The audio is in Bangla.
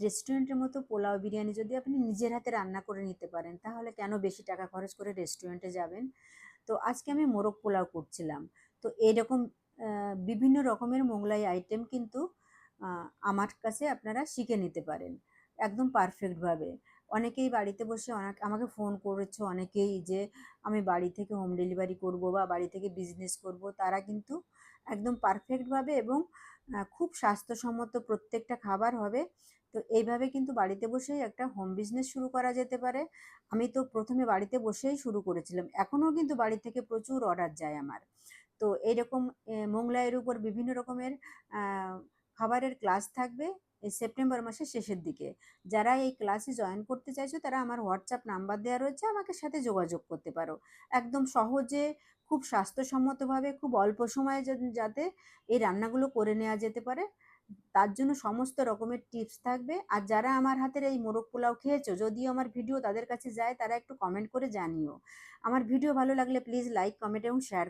রেস্টুরেন্টের মতো পোলাও বিরিয়ানি যদি আপনি নিজের হাতে রান্না করে নিতে পারেন, তাহলে কেন বেশি টাকা খরচ করে রেস্টুরেন্টে যাবেন? তো আজকে আমি মোরগ পোলাও করছিলাম। তো এরকম বিভিন্ন রকমের মোগলাই আইটেম কিন্তু আমার কাছে আপনারা শিখে নিতে পারেন একদম পারফেক্টভাবে। অনেকেই বাড়িতে বসে আমাকে ফোন করেছে অনেকেই, যে আমি বাড়ি থেকে হোম ডেলিভারি করব বা বাড়ি থেকে বিজনেস করব। তারা কিন্তু একদম পারফেক্টভাবে এবং খুব স্বাস্থ্যসম্মত প্রত্যেকটা খাবার হবে। তো এইভাবে কিন্তু বাড়িতে বসেই একটা হোম বিজনেস শুরু করা যেতে পারে। আমি তো প্রথমে বাড়িতে বসেই শুরু করেছিলাম, এখনও কিন্তু বাড়ি থেকে প্রচুর অর্ডার যায় আমার। তো এইরকম মোগলাইয়ের উপর বিভিন্ন রকমের খাবারের ক্লাস থাকবে এই সেপ্টেম্বর মাসের শেষের দিকে। যারা এই ক্লাসে জয়েন করতে চাইছো তারা আমার হোয়াটসঅ্যাপ নাম্বার দেওয়া রয়েছে, আমাকে সাথে যোগাযোগ করতে পারো। একদম সহজে, খুব স্বাস্থ্যসম্মতভাবে, খুব অল্প সময়ে যাতে এই রান্নাগুলো করে নেওয়া যেতে পারে, তার জন্য সমস্ত রকমের টিপস থাকবে। আর যারা আমার হাতের এই মোরগ পোলাও খেয়েছো, যদিও আমার ভিডিও তাদের কাছে যায়, তারা একটু কমেন্ট করে জানিও। আমার ভিডিও ভালো লাগলে প্লিজ লাইক, কমেন্ট এবং শেয়ার